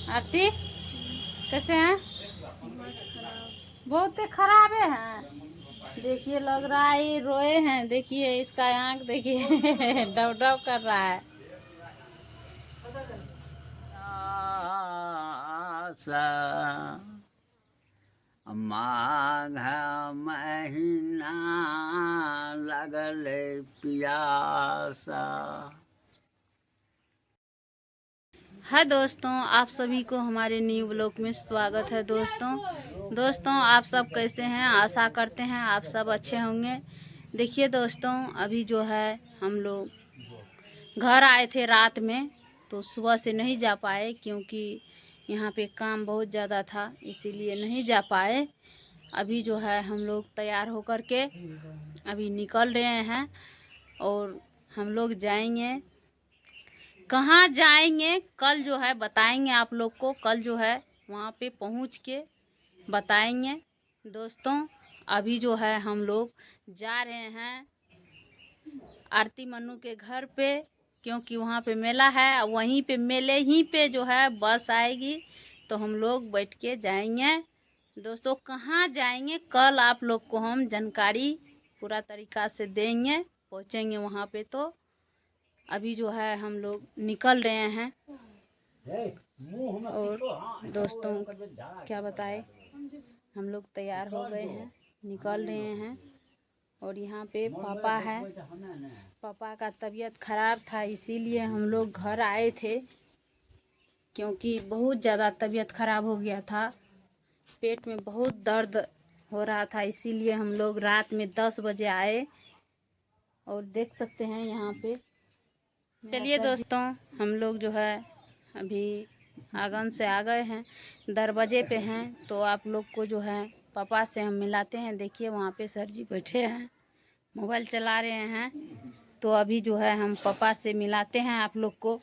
आरती कैसे हैं? बहुत खराब हैं। देखिए लग रहा है ये रोए हैं। देखिए इसका आँख देखिए डव डव कर रहा है। माघ महीना लगल पियासा। हाय दोस्तों, आप सभी को हमारे न्यू व्लॉग में स्वागत है। दोस्तों आप सब कैसे हैं? आशा करते हैं आप सब अच्छे होंगे। देखिए दोस्तों, अभी जो है हम लोग घर आए थे रात में, तो सुबह से नहीं जा पाए क्योंकि यहाँ पे काम बहुत ज़्यादा था, इसीलिए नहीं जा पाए। अभी जो है हम लोग तैयार होकर के अभी निकल रहे हैं और हम लोग जाएंगे। कहाँ जाएंगे कल जो है बताएंगे आप लोग को। कल जो है वहाँ पे पहुँच के बताएंगे। दोस्तों अभी जो है हम लोग जा रहे हैं आरती मन्नू के घर पे, क्योंकि वहाँ पे मेला है। वहीं पे मेले ही पे जो है बस आएगी, तो हम लोग बैठ के जाएंगे। दोस्तों कहाँ जाएंगे कल आप लोग को हम जानकारी पूरा तरीका से देंगे। पहुँचेंगे वहाँ पे तो अभी जो है हम लोग निकल रहे हैं। और दोस्तों क्या बताए, हम लोग तैयार हो गए हैं, निकल रहे हैं। और यहाँ पे पापा है। पापा का तबीयत खराब था, इसीलिए हम लोग घर आए थे क्योंकि बहुत ज़्यादा तबीयत खराब हो गया था। पेट में बहुत दर्द हो रहा था, इसीलिए हम लोग रात में 10 बजे आए। और देख सकते हैं यहाँ पे। चलिए दोस्तों हम लोग जो है अभी आंगन से आ गए हैं, दरवाजे पे हैं। तो आप लोग को जो है पापा से हम मिलाते हैं। देखिए वहाँ पे सर जी बैठे हैं, मोबाइल चला रहे हैं। तो अभी जो है हम पापा से मिलाते हैं आप लोग को।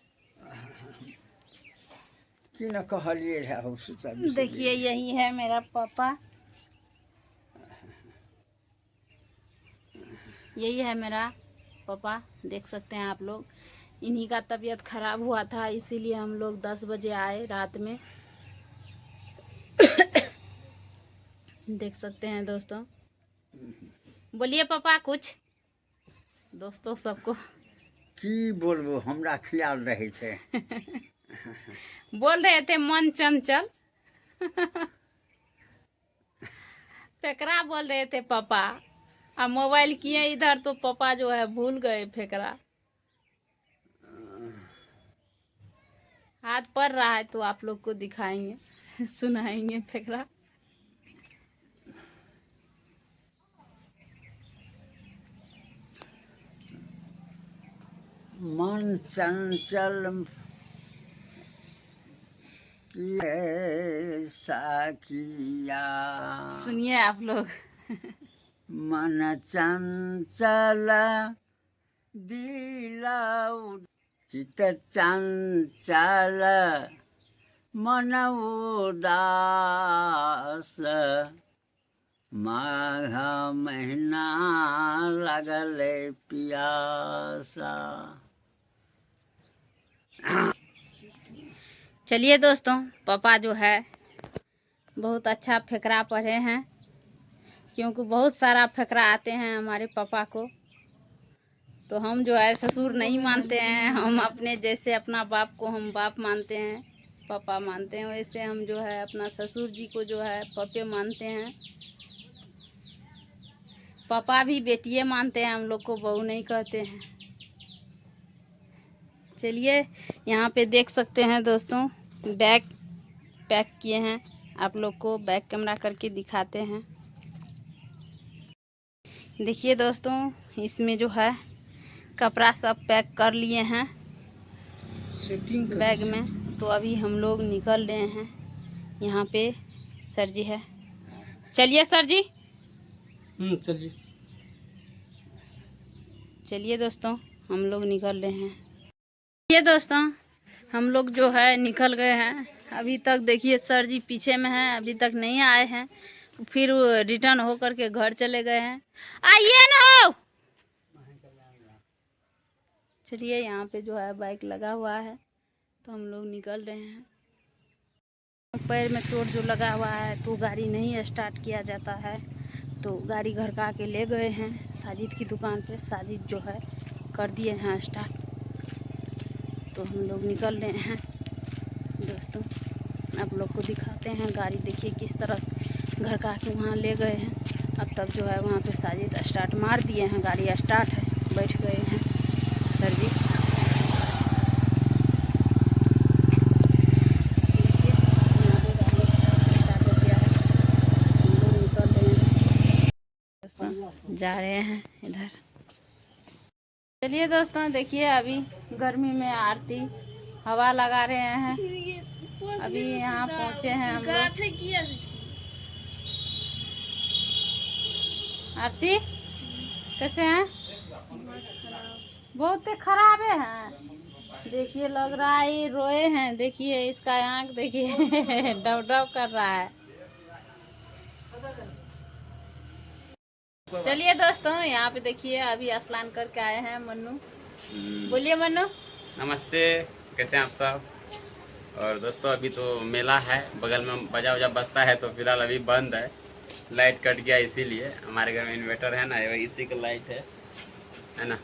देखिए यही है मेरा पापा, यही है मेरा पापा। देख सकते हैं आप लोग, इन्हीं का तबीयत खराब हुआ था, इसीलिए हम लोग 10 बजे आए रात में। देख सकते हैं दोस्तों। बोलिए पापा कुछ दोस्तों सबको। की बोलबो, हमरा ख्याल रहे छे। बोल रहे थे मन चंचल। फेकरा बोल रहे थे पापा। अब मोबाइल किए इधर तो पापा जो है भूल गए फेकरा। हाथ पड़ रहा है तो आप लोग को दिखाएंगे सुनाएंगे फेकरा। मन चंचल साकिया। सुनिए आप लोग। मन चंचल दिला चित चंचल मन उदास। माघ महीना लगल पियासा। चलिए दोस्तों, पापा जो है बहुत अच्छा फेकरा पढ़े हैं, क्योंकि बहुत सारा फेकरा आते हैं हमारे पापा को। तो हम जो है ससुर नहीं मानते हैं, हम अपने जैसे अपना बाप को हम बाप मानते हैं, पापा मानते हैं, वैसे हम जो है अपना ससुर जी को जो है पापे मानते हैं। पापा भी बेटिए मानते हैं, हम लोग को बहू नहीं कहते हैं। चलिए यहाँ पे देख सकते हैं दोस्तों, बैग पैक किए हैं। आप लोग को बैक कैमरा करके दिखाते हैं। देखिए दोस्तों, इसमें जो है कपड़ा सब पैक कर लिए हैं बैग में। तो अभी हम लोग निकल रहे हैं। यहाँ पे सर जी है। चलिए सर जी। चलिए चलिए दोस्तों हम लोग निकल रहे हैं। ये दोस्तों हम लोग जो है निकल गए हैं। अभी तक देखिए सर जी पीछे में हैं, अभी तक नहीं आए हैं। फिर रिटर्न हो करके घर चले गए हैं। आइए ना हो। चलिए यहाँ पे जो है बाइक लगा हुआ है, तो हम लोग निकल रहे हैं। पैर में चोट जो लगा हुआ है तो गाड़ी नहीं स्टार्ट किया जाता है। तो गाड़ी घर का आके ले गए हैं साजिद की दुकान पे। साजिद जो है कर दिए हैं स्टार्ट। तो हम लोग निकल रहे हैं दोस्तों, आप लोग को दिखाते हैं गाड़ी। देखिए किस तरह घर का आके वहाँ ले गए हैं। अब तब जो है वहाँ पे साजिद स्टार्ट मार दिए हैं, गाड़ी स्टार्ट है, बैठ गए हैं सर जी। जा रहे हैं इधर। चलिए दोस्तों देखिए, अभी गर्मी में आरती हवा लगा रहे हैं। अभी यहाँ पहुँचे हैं हम लोग। आरती कैसे हैं? बहुत खराब है। देखिए लग रहा है ये रोए हैं। देखिए इसका आँख देखिए डब डब कर रहा है। चलिए दोस्तों यहाँ पे देखिए अभी स्नान करके आए हैं मन्नू। बोलिए मन्नू। नमस्ते, कैसे हैं आप सब। और दोस्तों अभी तो मेला है, बगल में बाजा वजा बजता है, तो फिलहाल अभी बंद है, लाइट कट गया इसीलिए। हमारे घर में इन्वर्टर है ना, इसी का लाइट है ना।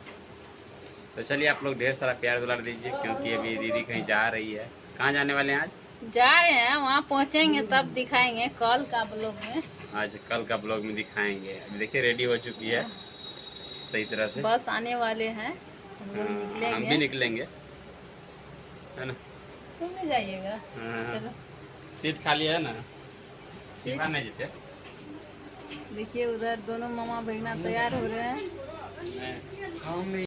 तो चलिए आप लोग ढेर सारा प्यार दुलार दीजिए, क्योंकि अभी दीदी कहीं जा रही है। कहाँ जाने वाले हैं आज? जा रहे हैं, वहाँ पहुँचेंगे तब दिखाएंगे कल का ब्लॉग में। आज कल का ब्लॉग में दिखाएंगे। अभी देखिए रेडी हो चुकी है सही तरह से। बस आने वाले हैं, हम लोग निकलेंगे। हम भी निकलेंगे है ना। तुम नहीं जाइएगा? हाँ। चलो सीट खाली है ना, सीमा नहीं जीते। देखिए उधर दोनों मामा बहना तैयार हो रहे हैं।